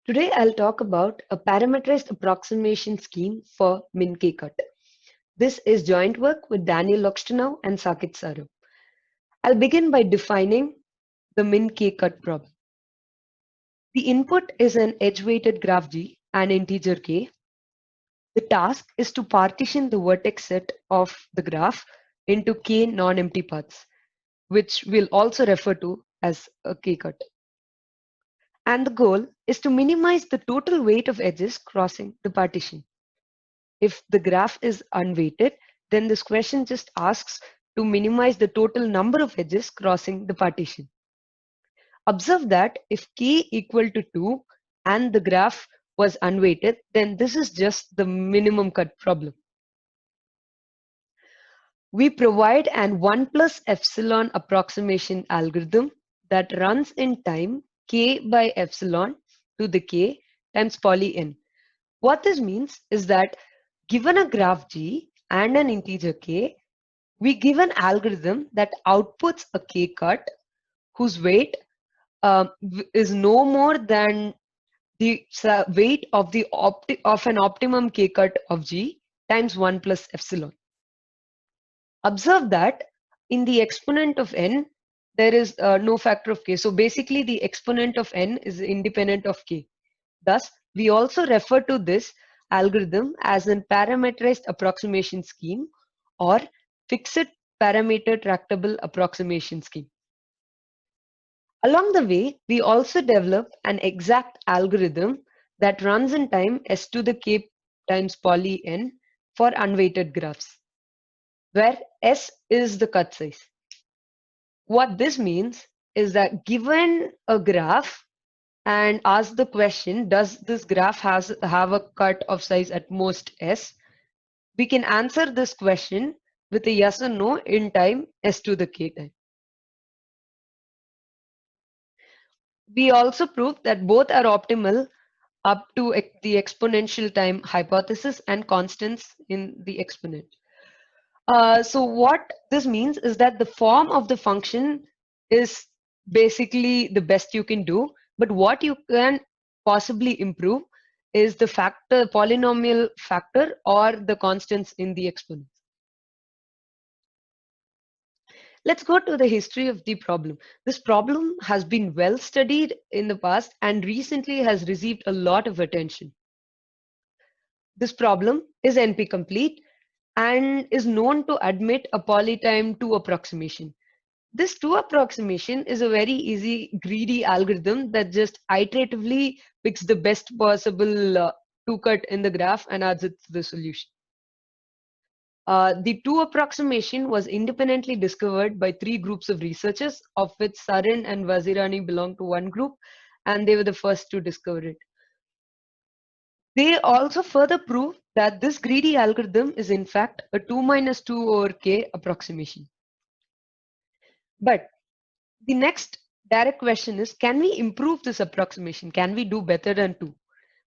Today I'll talk about a parameterized approximation scheme for min-k cut. This is joint work with Daniel Lokshtanov and Saket Saurabh. I'll begin by defining the min-k cut problem. The input is an edge-weighted graph G and integer k. The task is to partition the vertex set of the graph into k non-empty paths, which we'll also refer to as a k-cut. And the goal is to minimize the total weight of edges crossing the partition. If the graph is unweighted, then this question just asks to minimize the total number of edges crossing the partition. Observe that if k equal to 2 and the graph was unweighted, then this is just the minimum cut problem. We provide an 1 plus epsilon approximation algorithm that runs in time k by epsilon to the k times poly n. What this means is that given a graph G and an integer k, we give an algorithm that outputs a k-cut whose weight is no more than the weight of an optimum k-cut of G times 1 plus epsilon. Observe that in the exponent of n, there is no factor of k. So basically the exponent of n is independent of k. Thus, we also refer to this algorithm as a parameterized approximation scheme or fixed parameter tractable approximation scheme. Along the way, we also develop an exact algorithm that runs in time s to the k times poly n for unweighted graphs, where s is the cut size. What this means is that given a graph and ask the question, does this graph have a cut of size at most s? We can answer this question with a yes or no in time s to the k time. We also prove that both are optimal up to the exponential time hypothesis and constants in the exponent. So what this means is that the form of the function is basically the best you can do, but what you can possibly improve is the polynomial factor or the constants in the exponent. Let's go to the history of the problem. This problem has been well studied in the past and recently has received a lot of attention. This problem is NP complete and is known to admit a polytime 2 approximation. This 2 approximation is a very easy greedy algorithm that just iteratively picks the best possible 2 cut in the graph and adds it to the solution. The 2 approximation was independently discovered by 3 groups of researchers, of which Sarin and Vazirani belong to one group, and they were the first to discover it. They also further prove that this greedy algorithm is in fact a 2 minus 2 over k approximation. But the next direct question is, can we improve this approximation? Can we do better than 2?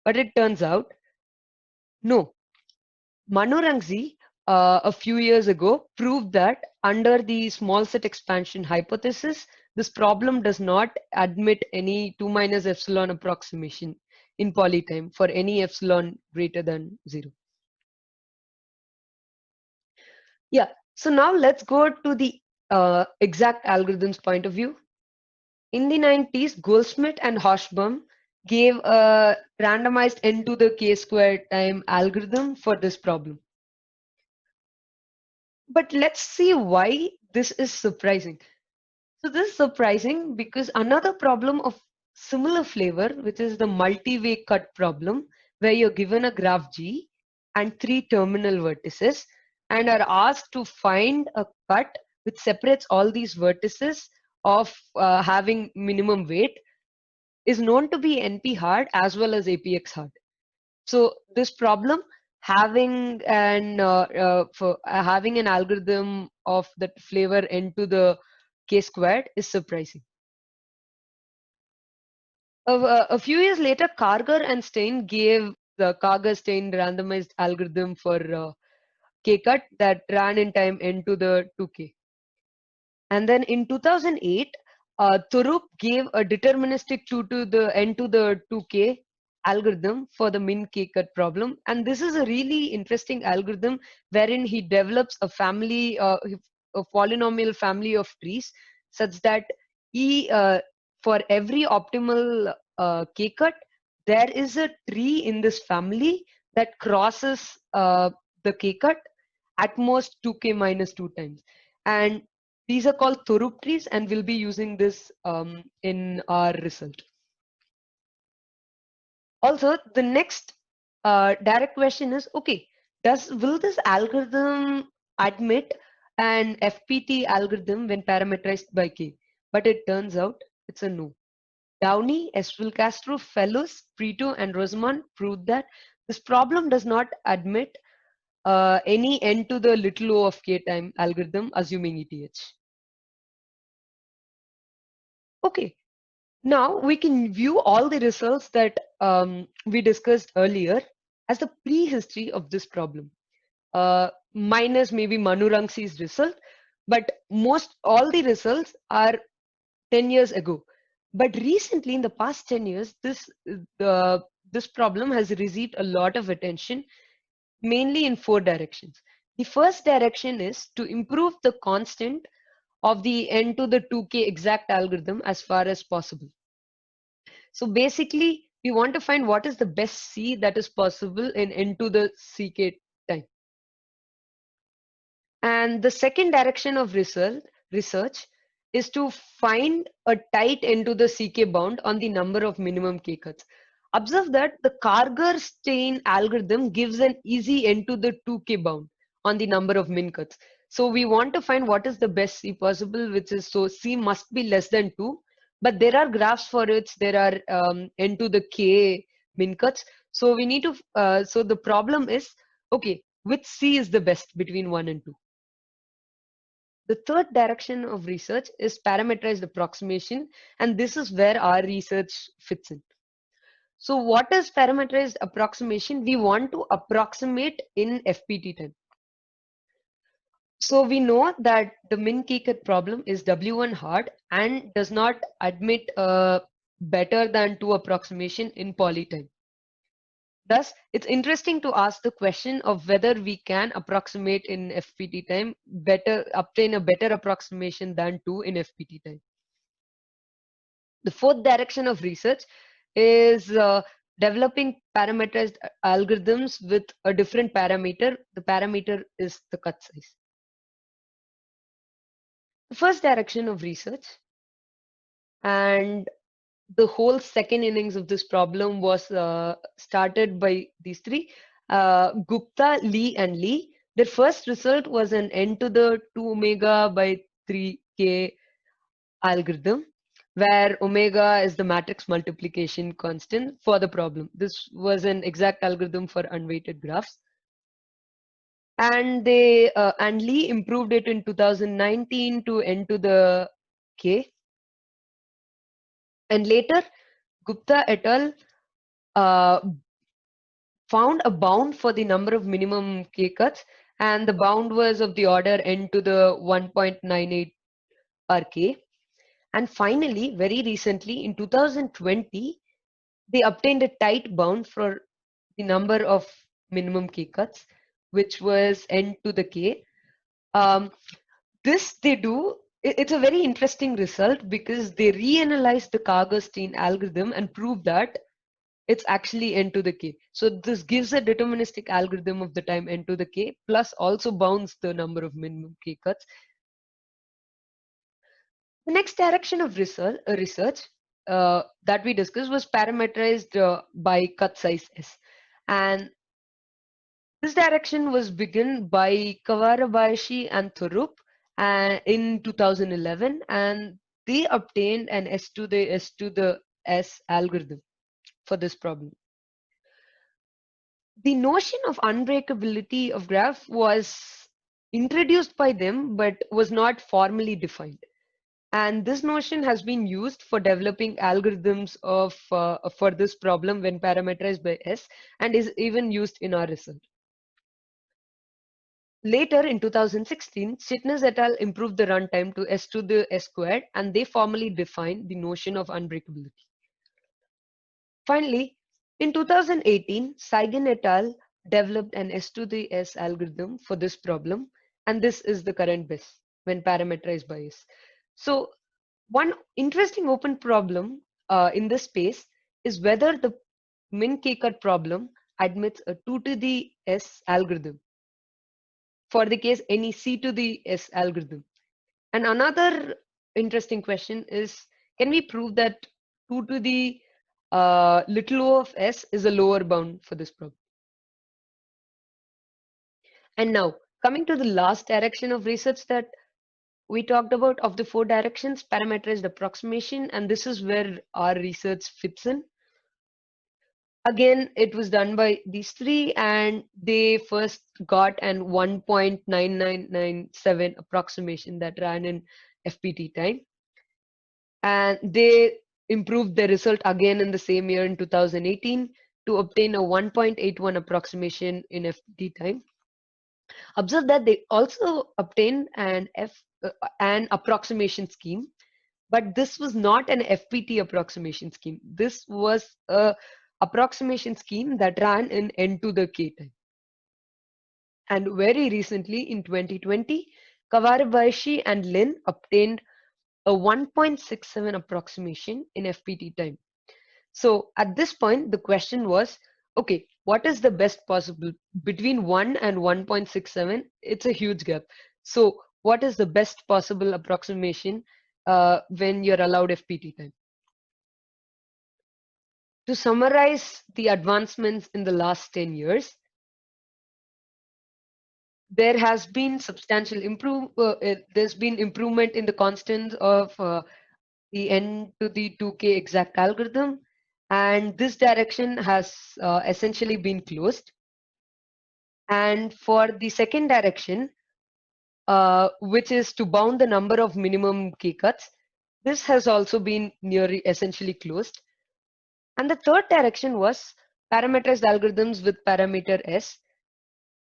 But it turns out, no. Manurangzi a few years ago proved that under the small set expansion hypothesis, this problem does not admit any 2 minus epsilon approximation in polytime for any epsilon greater than 0. Yeah, so now let's go to the exact algorithm's point of view. In the 90s, Goldsmith and Hoshbaum gave a randomized n to the k squared time algorithm for this problem. But let's see why this is surprising. So this is surprising because another problem of similar flavor, which is the multi-way cut problem, where you're given a graph G and 3 terminal vertices and are asked to find a cut which separates all these vertices of having minimum weight, is known to be NP hard as well as APX hard. So this problem having an having an algorithm of that flavor n to the k squared is surprising. A few years later, Kargar and Stein gave the Kargar-Stein randomized algorithm for k-cut that ran in time n to the 2k. And then in 2008, Thorup gave a deterministic 2 to the n to the 2k algorithm for the min k-cut problem, and this is a really interesting algorithm wherein he develops a polynomial family of trees such that for every optimal k-cut, there is a tree in this family that crosses the k-cut at most 2k minus 2 times. And these are called Thorup trees, and we'll be using this in our result. Also, the next direct question is, okay, will this algorithm admit an FPT algorithm when parameterized by K? But it turns out it's a no. Downey, Esquivel Castro, Fellows, Preto, and Rosamond proved that this problem does not admit any n to the little o of k time algorithm assuming ETH. Okay, now we can view all the results that we discussed earlier as the prehistory of this problem. Minus maybe Manurangsi's result, but most all the results are 10 years ago. But recently, in the past 10 years, this problem has received a lot of attention, mainly in 4 directions. The first direction is to improve the constant of the n to the 2k exact algorithm as far as possible. So basically, we want to find what is the best C that is possible in n to the ck time. And the second direction of research is to find a tight n to the ck bound on the number of minimum k cuts. Observe that the Karger-Stein algorithm gives an easy n to the 2k bound on the number of min cuts. So we want to find what is the best C possible, which is, so C must be less than 2, but there are graphs for it. There are n to the k min cuts. So we need to, so the problem is, okay, which C is the best between 1 and 2? The third direction of research is parameterized approximation, and this is where our research fits in. So what is parameterized approximation? We want to approximate in FPT time. So we know that the min k-cut problem is W1 hard and does not admit a better than 2 approximation in poly time. Thus, it's interesting to ask the question of whether we can approximate in FPT time, obtain a better approximation than 2 in FPT time. The fourth direction of research is developing parameterized algorithms with a different parameter. The parameter is the cut size. The first direction of research, and the whole second innings of this problem was started by these three, Gupta, Lee, and Lee. Their first result was an n to the 2 omega by 3k algorithm, where omega is the matrix multiplication constant for the problem. This was an exact algorithm for unweighted graphs. And Lee improved it in 2019 to n to the k. And later, Gupta et al. Uh, found a bound for the number of minimum k cuts, and the bound was of the order n to the 1.98 rk. And finally, very recently in 2020, they obtained a tight bound for the number of minimum k cuts, which was n to the k. This they do, it's a very interesting result because they reanalyzed the Karger-Stein algorithm and proved that it's actually n to the k. So this gives a deterministic algorithm of the time n to the k, plus also bounds the number of minimum k cuts. The next direction of research that we discussed was parameterized by cut size S. And this direction was begun by Kawarabayashi and Thorup in 2011, and they obtained an S to the S algorithm for this problem. The notion of unbreakability of graph was introduced by them but was not formally defined. And this notion has been used for developing algorithms for this problem when parameterized by S, and is even used in our result. Later in 2016, Sitnes et al. Improved the runtime to S to the S squared, and they formally defined the notion of unbreakability. Finally, In 2018, Saigen et al. Developed an S to the S algorithm for this problem, and this is the current best when parameterized bias. So, one interesting open problem in this space is whether the min k-cut problem admits a 2 to the S algorithm for the case any C to the S algorithm. And another interesting question is, can we prove that 2 to the little o of S is a lower bound for this problem? And now, coming to the last direction of research that we talked about of the four directions, parameterized approximation, and this is where our research fits in. Again, it was done by these three, and they first got an 1.9997 approximation that ran in FPT time. And they improved their result again in the same year in 2018 to obtain a 1.81 approximation in FPT time. Observe that they also obtained an approximation scheme, but this was not an FPT approximation scheme. This was a approximation scheme that ran in n to the k time. And very recently in 2020, Kawarabayashi and Lin obtained a 1.67 approximation in FPT time. So at this point, the question was, okay, what is the best possible between 1 and 1.67? It's a huge gap. So what is the best possible approximation when you're allowed FPT time? To summarize the advancements in the last 10 years, there has been there's been improvement in the constants of the n to the 2k exact algorithm, and this direction has essentially been closed. And for the second direction, which is to bound the number of minimum k-cuts, this has also been nearly essentially closed. And the third direction was parameterized algorithms with parameter S,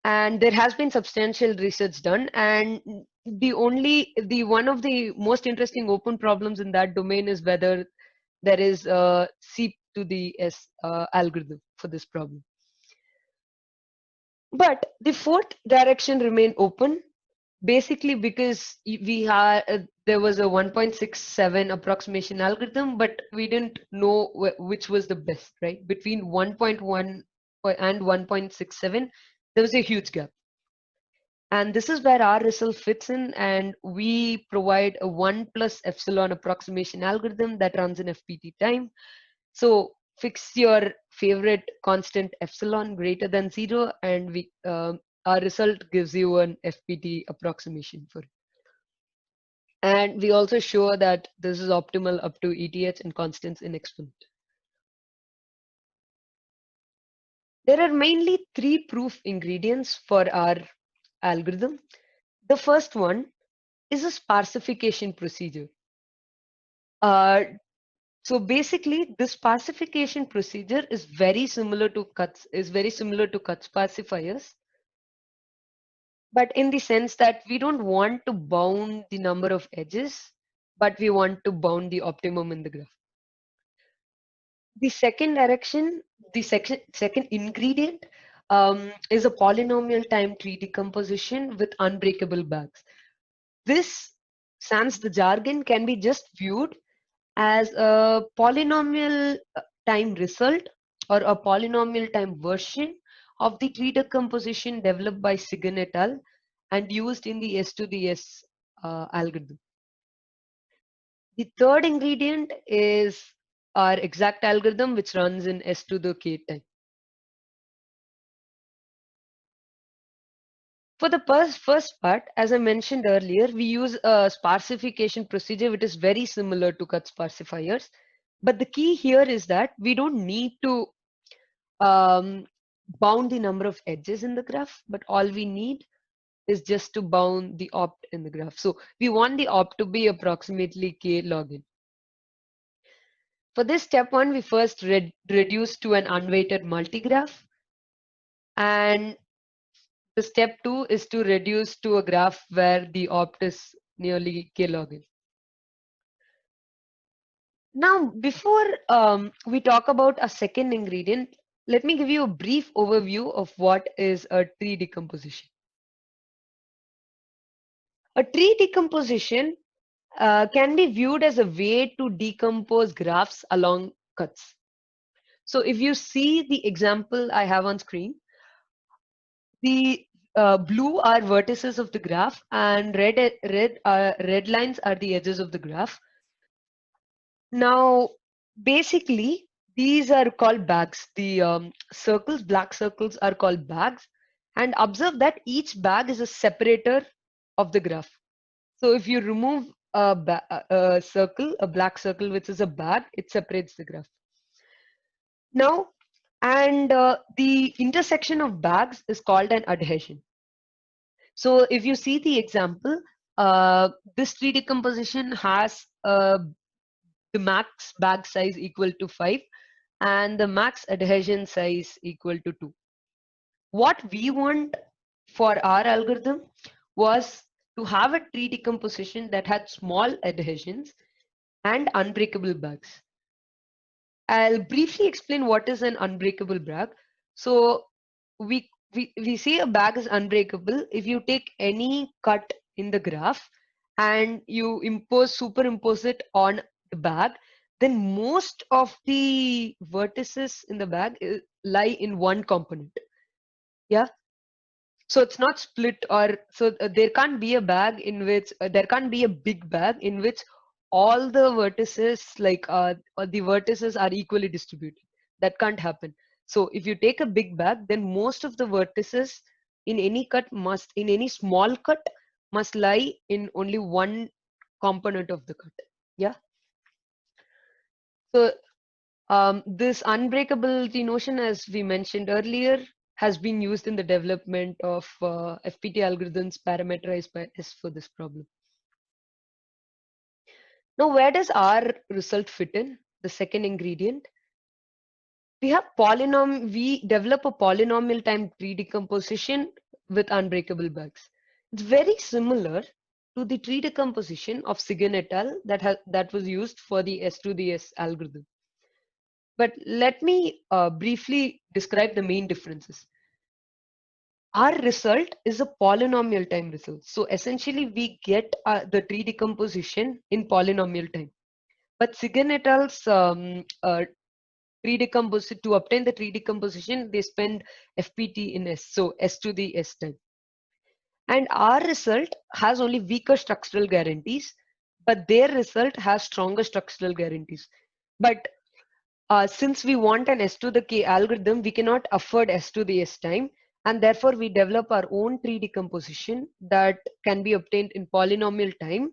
and there has been substantial research done, and the one of the most interesting open problems in that domain is whether there is a C to the S algorithm for this problem. But the fourth direction remained open, basically because there was a 1.67 approximation algorithm, but we didn't know which was the best, right? Between 1.1 and 1.67, there was a huge gap. And this is where our result fits in, and we provide a 1 plus epsilon approximation algorithm that runs in FPT time. So fix your favorite constant epsilon greater than 0, and our result gives you an FPT approximation for it. And we also show that this is optimal up to ETH and constants in exponent. There are mainly three proof ingredients for our algorithm. The first one is a sparsification procedure. So basically, this sparsification procedure is very similar to cuts sparsifiers, but in the sense that we don't want to bound the number of edges, but we want to bound the optimum in the graph. The second direction, the second ingredient is a polynomial time tree decomposition with unbreakable bags. This, sans the jargon, can be just viewed as a polynomial time result or a polynomial time version of the tree decomposition developed by Saget et al. And used in the S to the S algorithm. The third ingredient is our exact algorithm, which runs in S to the K time. For the first part, as I mentioned earlier, we use a sparsification procedure which is very similar to cut sparsifiers. But the key here is that we don't need to bound the number of edges in the graph, but all we need is just to bound the opt in the graph. So we want the opt to be approximately k log n. For this step one, we first reduce to an unweighted multigraph. And the step two is to reduce to a graph where the opt is nearly k log n. Now, before we talk about a second ingredient, let me give you a brief overview of what is a tree decomposition. A tree decomposition can be viewed as a way to decompose graphs along cuts. So if you see the example I have on screen, the blue are vertices of the graph and red lines are the edges of the graph. Now, basically, these are called bags. The black circles are called bags. And observe that each bag is a separator of the graph. So if you remove a circle, a black circle, which is a bag, it separates the graph. Now, and the intersection of bags is called an adhesion. So if you see the example, this tree decomposition has the max bag size equal to 5 and the max adhesion size equal to 2. What we want for our algorithm was to have a tree decomposition that had small adhesions and unbreakable bags. I'll briefly explain what is an unbreakable bag. So we say a bag is unbreakable if you take any cut in the graph and you superimpose it on the bag, then most of the vertices in the bag lie in one component. Yeah. So it's not split or so there can't be a bag in which there can't be a big bag in which all the vertices or the vertices are equally distributed. That can't happen. So if you take a big bag, then most of the vertices in any small cut must lie in only one component of the cut. Yeah. So this unbreakability notion, as we mentioned earlier, has been used in the development of FPT algorithms parameterized by S for this problem. Now, where does our result fit in? The second ingredient. We develop a polynomial time tree decomposition with unbreakable bugs. It's very similar to the tree decomposition of Sigan et al. That was used for the S to the S algorithm. But let me briefly describe the main differences. Our result is a polynomial time result. So essentially, we get the tree decomposition in polynomial time. But Sigan et al.'s to obtain the tree decomposition, they spend FPT in S, so S to the S time. And our result has only weaker structural guarantees, but their result has stronger structural guarantees. But since we want an S to the K algorithm, we cannot afford S to the S time, and therefore we develop our own tree decomposition that can be obtained in polynomial time,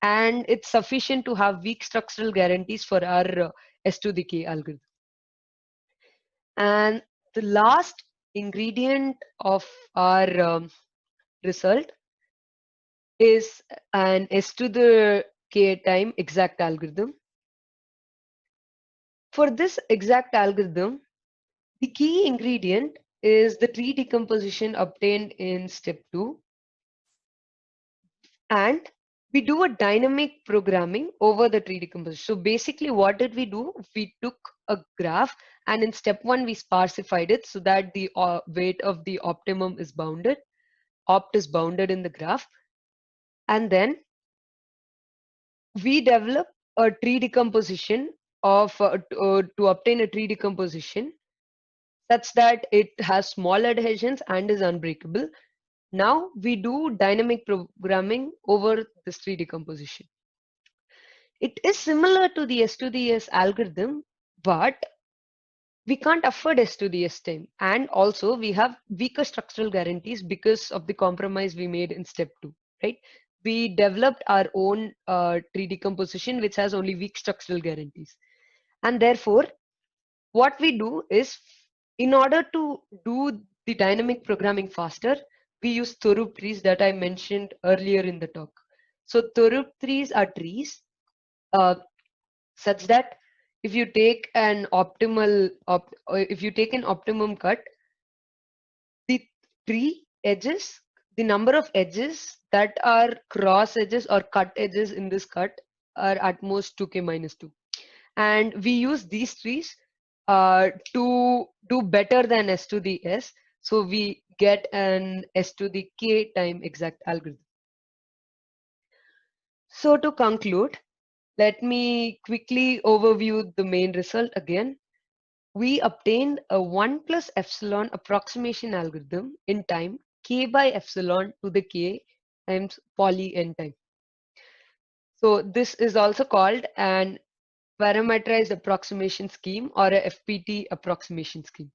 and it's sufficient to have weak structural guarantees for our S to the K algorithm. And the last ingredient of our result is an S to the K time exact algorithm. For this exact algorithm, the key ingredient is the tree decomposition obtained in step 2. And we do a dynamic programming over the tree decomposition. So basically what did we do? We took a graph and in step 1 we sparsified it so that the weight of the optimum is bounded. Opt is bounded in the graph. And then we develop a tree decomposition to obtain a tree decomposition such that it has small adhesions and is unbreakable. Now we do dynamic programming over this tree decomposition. It is similar to the S to the S algorithm, but we can't afford S to the S time. And also we have weaker structural guarantees because of the compromise we made in step 2, right? We developed our own tree decomposition, which has only weak structural guarantees. And therefore, what we do is, in order to do the dynamic programming faster, we use Thorup trees that I mentioned earlier in the talk. So Thorup trees are trees uh, such that if you take an if you take an optimum cut, the tree edges, the number of edges that are cross edges or cut edges in this cut are at most 2k minus 2. And we use these trees to do better than s to the s. So we get an s to the k time exact algorithm. So to conclude, let me quickly overview the main result again. We obtained a 1 plus epsilon approximation algorithm in time k by epsilon to the k times poly n time. So this is also called an parameterized approximation scheme or a FPT approximation scheme.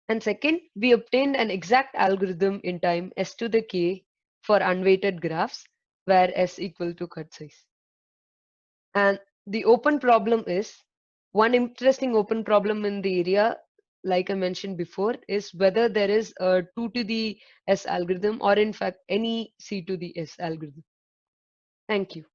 And second, we obtained an exact algorithm in time s to the k for unweighted graphs where s equal to cut size. And the open problem is one interesting open problem in the area, like I mentioned before, is whether there is a 2 to the s algorithm or in fact any c to the s algorithm. Thank you.